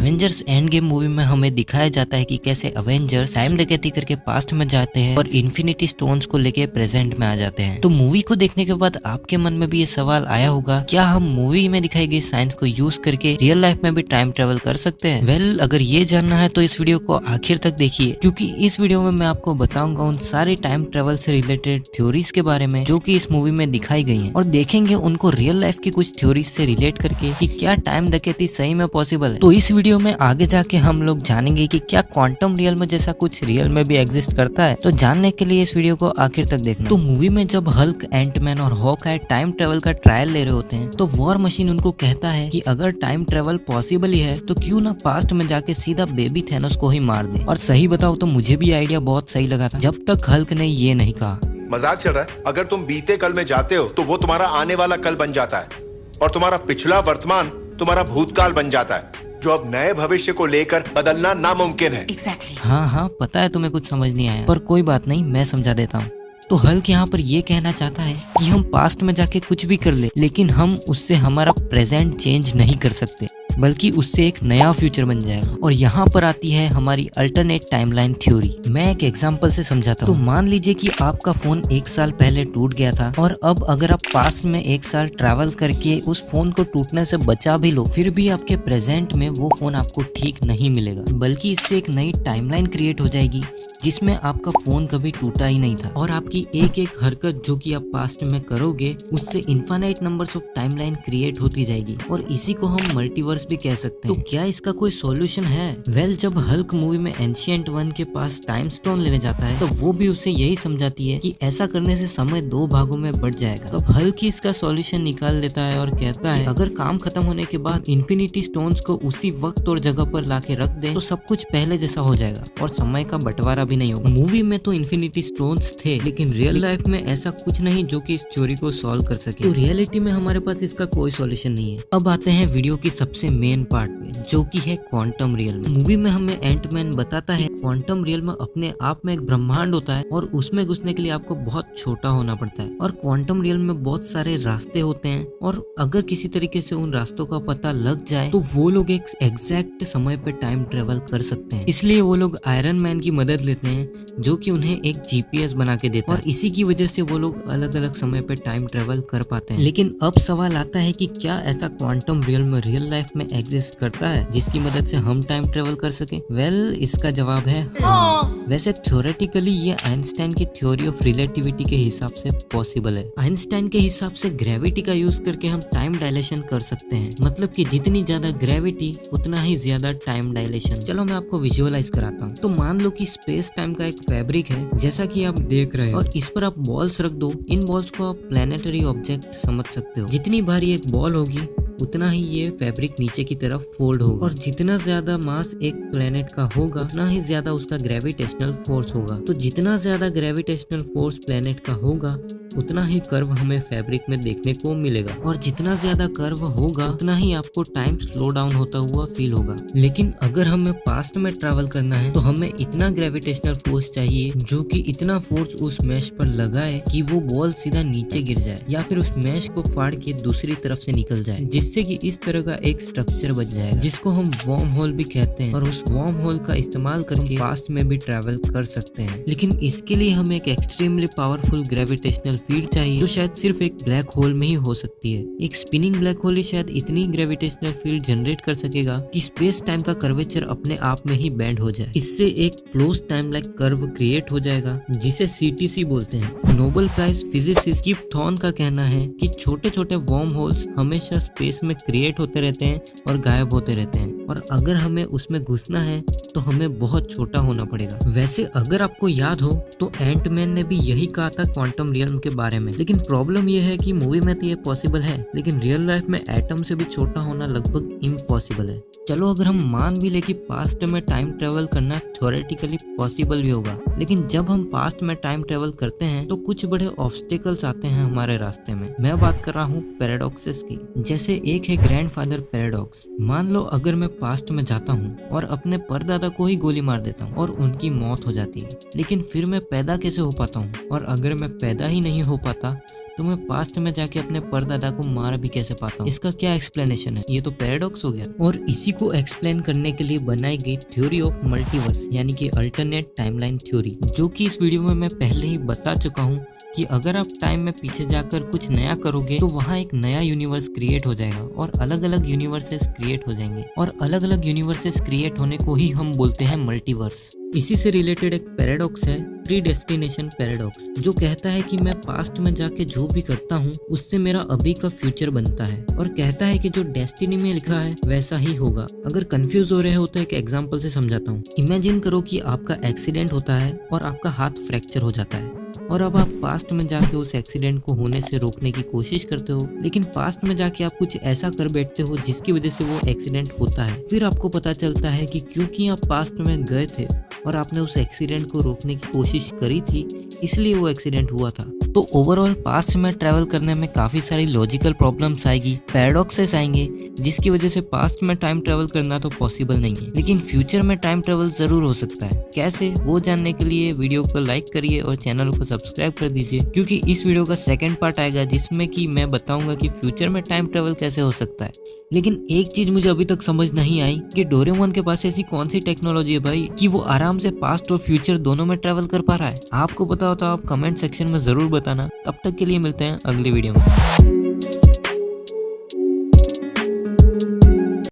Avengers end game movie में हमें दिखाया जाता है कि कैसे एवेंजर्स टाइम डकैती करके पास्ट में जाते हैं और इन्फिनिटी स्टोन्स को लेके प्रेजेंट में आ जाते हैं। तो मूवी को देखने के बाद आपके मन में भी ये सवाल आया होगा, क्या हम मूवी में दिखाई गई साइंस को यूज करके रियल लाइफ में भी टाइम ट्रेवल कर सकते हैं? वेल, अगर ये जानना है तो इस वीडियो को आखिर तक देखिए, क्योंकि इस वीडियो में मैं आपको बताऊंगा उन सारे टाइम ट्रेवल से रिलेटेड थ्योरीज के बारे में जो कि इस मूवी में दिखाई गई हैं, और देखेंगे उनको रियल लाइफ की कुछ थ्योरीज से रिलेट करके कि क्या टाइम डकैती सही में पॉसिबल है। तो इस वीडियो में आगे जाके हम लोग जानेंगे कि क्या क्वांटम रियल में जैसा कुछ रियल में भी एग्जिस्ट करता है। तो जानने के लिए इस वीडियो को आखिर तक देखना। तो मूवी में जब हल्क, एंटमैन और हॉकआई टाइम ट्रेवल का ट्रायल ले रहे होते हैं तो वॉर मशीन उनको कहता है कि अगर टाइम ट्रेवल पॉसिबल ही है तो क्यों ना पास्ट में जाके सीधा बेबी थैनोस को ही मार दे। और सही बताओ तो मुझे भी आइडिया बहुत सही लगा था जब तक हल्क ने ये नहीं कहा। मजाक चल रहा है? अगर तुम बीते कल में जाते हो तो वो तुम्हारा आने वाला कल बन जाता है और तुम्हारा पिछला वर्तमान तुम्हारा भूतकाल बन जाता है, जो अब नए भविष्य को लेकर बदलना नामुमकिन है। Exactly. हाँ, पता है तुम्हें कुछ समझ नहीं आया, पर कोई बात नहीं, मैं समझा देता हूँ। तो हल्क यहाँ पर ये कहना चाहता है कि हम पास्ट में जाके कुछ भी कर ले, लेकिन हम उससे हमारा प्रेजेंट चेंज नहीं कर सकते, बल्कि उससे एक नया फ्यूचर बन जाएगा। और यहाँ पर आती है हमारी अल्टरनेट टाइमलाइन थ्योरी। मैं एक एग्जांपल से समझाता हूँ। तो मान लीजिए कि आपका फोन 1 साल पहले टूट गया था, और अब अगर आप पास्ट में 1 साल ट्रैवल करके उस फोन को टूटने से बचा भी लो, फिर भी आपके प्रेजेंट में वो फोन आपको ठीक नहीं मिलेगा, बल्कि इससे एक नई टाइमलाइन क्रिएट हो जाएगी जिसमें आपका फोन कभी टूटा ही नहीं था। और आपकी एक एक हरकत जो कि आप पास्ट में करोगे उससे infinite numbers of timeline create होती जाएगी, और इसी को हम मल्टीवर्स भी कह सकते हैं। तो क्या इसका कोई सॉल्यूशन है? वेल, जब हल्क मूवी में एंशिएंट वन के पास टाइम स्टोन लेने जाता है तो वो भी उसे यही समझाती है कि ऐसा करने से समय 2 भागों में बढ़ जाएगा। तो हल्क ही इसका सॉल्यूशन निकाल लेता है और कहता है अगर काम खत्म होने के बाद इन्फिनिटी स्टोन्स को उसी वक्त और जगह पर लाके रख दें तो सब कुछ पहले जैसा हो जाएगा और समय का बंटवारा भी नहीं होगा। मूवी में तो इन्फिनिटी स्टोन्स थे, लेकिन रियल लाइफ में ऐसा कुछ नहीं जो कि इस थ्योरी को सॉल्व कर सके। तो रियलिटी में हमारे पास इसका कोई सॉल्यूशन नहीं है। अब आते हैं वीडियो की सबसे मेन पार्ट पे, जो कि है क्वांटम रियल। मूवी में हमें एंटमैन बताता है क्वांटम रियल में अपने आप में एक ब्रह्मांड होता है और उसमें घुसने के लिए आपको बहुत छोटा होना पड़ता है, और क्वांटम रियल में बहुत सारे रास्ते होते हैं, और अगर किसी तरीके से उन रास्तों का पता लग जाए तो वो लोग एक एग्जैक्ट समय पे टाइम ट्रेवल कर सकते हैं। इसलिए वो लोग आयरन मैन की मदद लेते हैं जो कि उन्हें एक जीपीएस बना के देता है, और इसी की वजह से वो लोग अलग अलग समय पे टाइम ट्रेवल कर पाते हैं। लेकिन अब सवाल आता है कि क्या ऐसा क्वांटम रियल में रियल लाइफ में एग्जिस्ट करता है जिसकी मदद से हम टाइम ट्रेवल कर सके? वेल, इसका जवाब है हाँ। वैसे थ्योरेटिकली ये आइंस्टाइन की थ्योरी ऑफ रिलेटिविटी के हिसाब से पॉसिबल है। आइंस्टाइन के हिसाब से ग्रेविटी का यूज करके हम टाइम डायलेशन कर सकते हैं, मतलब कि जितनी ज्यादा ग्रेविटी उतना ही ज्यादा टाइम डायलेशन। चलो मैं आपको विजुअलाइज कराता हूँ। तो मान लो कि स्पेस टाइम का एक फैब्रिक है जैसा कि आप देख रहे हैं, और इस पर आप बॉल्स रख दो। इन बॉल्स को आप प्लैनेटरी ऑब्जेक्ट समझ सकते हो। जितनी भारी एक बॉल होगी उतना ही ये फैब्रिक नीचे की तरफ फोल्ड होगा, और जितना ज्यादा मास एक प्लेनेट का होगा उतना ही ज्यादा उसका ग्रेविटेशनल फोर्स होगा। तो जितना ज्यादा ग्रेविटेशनल फोर्स प्लेनेट का होगा उतना ही कर्व हमें फैब्रिक में देखने को मिलेगा, और जितना ज्यादा कर्व होगा उतना ही आपको टाइम स्लो डाउन होता हुआ फील होगा। लेकिन अगर हमें पास्ट में ट्रैवल करना है तो हमें इतना ग्रेविटेशनल फोर्स चाहिए जो कि इतना फोर्स उस मैश पर लगाए कि वो बॉल सीधा नीचे गिर जाए, या फिर उस मैश को फाड़ के दूसरी तरफ से निकल जाए, जिससे कि इस तरह का एक स्ट्रक्चर बन जाएगा जिसको हम वर्म होल भी कहते हैं, और उस वर्म होल का इस्तेमाल करके पास्ट में भी ट्रैवल कर सकते हैं। लेकिन इसके लिए हमें एक एक्सट्रीमली पावरफुल ग्रेविटेशनल फील्ड चाहिए जो शायद सिर्फ एक ब्लैक होल में ही हो सकती है। एक स्पिनिंग ब्लैक होल ही शायद इतनी ग्रेविटेशनल फील्ड जनरेट कर सकेगा कि स्पेस टाइम का कर्वेचर अपने आप में ही बेंड हो जाए। इससे एक close time like curve create हो जाएगा जिसे सीटीसी बोलते हैं। नोबेल प्राइज फिजिसिस्ट किप थॉर्न का कहना है कि छोटे छोटे वर्म होल्स हमेशा स्पेस में क्रिएट होते रहते हैं और गायब होते रहते हैं, और अगर हमें उसमें घुसना है तो हमें बहुत छोटा होना पड़ेगा। वैसे अगर आपको याद हो तो एंटमैन ने भी यही कहा था क्वांटम रियल्म के बारे में, लेकिन प्रॉब्लम यह है कि मूवी में तो ये पॉसिबल है, लेकिन रियल लाइफ में एटम से भी छोटा होना लगभग इम्पॉसिबल है। चलो अगर हम मान भी ले कि पास्ट में टाइम ट्रेवल करना थ्योरेटिकली पॉसिबल भी होगा, लेकिन जब हम पास्ट में टाइम ट्रेवल करते हैं तो कुछ बड़े ऑब्स्टिकल्स आते हैं हमारे रास्ते में। मैं बात कर रहा हूँ पैराडॉक्सेस की। जैसे एक है ग्रैंडफादर पैराडॉक्स। मान लो अगर मैं पास्ट में जाता हूँ और अपने परदादा को ही गोली मार देता हूँ और उनकी मौत हो जाती है, लेकिन फिर मैं पैदा कैसे हो पाता हूँ? और अगर मैं पैदा ही नहीं हो पाता तो मैं पास्ट में जाके अपने परदादा को मार भी कैसे पाता हूँ? इसका क्या एक्सप्लेनेशन है? ये तो पैराडॉक्स हो गया। और इसी को एक्सप्लेन करने के लिए बनाई गई थ्योरी ऑफ मल्टीवर्स यानी कि अल्टरनेट टाइमलाइन थ्योरी, जो कि इस वीडियो में मैं पहले ही बता चुका हूँ कि अगर आप टाइम में पीछे जाकर कुछ नया करोगे तो वहाँ एक नया यूनिवर्स क्रिएट हो जाएगा और अलग अलग यूनिवर्सेस क्रिएट हो जाएंगे और अलग अलग यूनिवर्सेस क्रिएट होने को ही हम बोलते हैं मल्टीवर्स। इसी से रिलेटेड एक पैराडॉक्स है प्रीडेस्टिनेशन पैराडॉक्स, जो कहता है कि मैं पास्ट में जाके जो भी करता हूँ उससे मेरा अभी का फ्यूचर बनता है और कहता है कि जो डेस्टिनी में लिखा है वैसा ही होगा। अगर कंफ्यूज हो रहे हो तो एक एग्जांपल से समझाता हूँ। इमेजिन करो कि आपका एक्सीडेंट होता है और आपका हाथ फ्रैक्चर हो जाता है और अब आप पास्ट में जाके उस एक्सीडेंट को होने से रोकने की कोशिश करते हो, लेकिन पास्ट में जाके आप कुछ ऐसा कर बैठते हो जिसकी वजह से वो एक्सीडेंट होता है। फिर आपको पता चलता है कि क्योंकि आप पास्ट में गए थे और आपने उस एक्सीडेंट को रोकने की कोशिश करी थी, इसलिए वो एक्सीडेंट हुआ था। तो ओवरऑल पास्ट में ट्रैवल करने में काफी सारी लॉजिकल प्रॉब्लम्स आएगी, पैराडॉक्सेस आएंगे, जिसकी वजह से पास्ट में टाइम ट्रैवल करना तो पॉसिबल नहीं है, लेकिन फ्यूचर में टाइम ट्रैवल जरूर हो सकता है। कैसे, वो जानने के लिए वीडियो को लाइक करिए और चैनल को सब्सक्राइब कर दीजिए, क्योंकि इस वीडियो का सेकंड पार्ट आएगा जिसमें कि मैं बताऊंगा कि फ्यूचर में टाइम ट्रैवल कैसे हो सकता है। लेकिन एक चीज मुझे अभी तक समझ नहीं आई कि डोरेमोन के पास ऐसी कौन सी टेक्नोलॉजी है भाई कि वो आराम से पास्ट और फ्यूचर दोनों में ट्रैवल कर पा रहा है। आपको पता हो तो आप कमेंट सेक्शन में जरूर बताना। तब तक के लिए मिलते हैं अगली वीडियो में।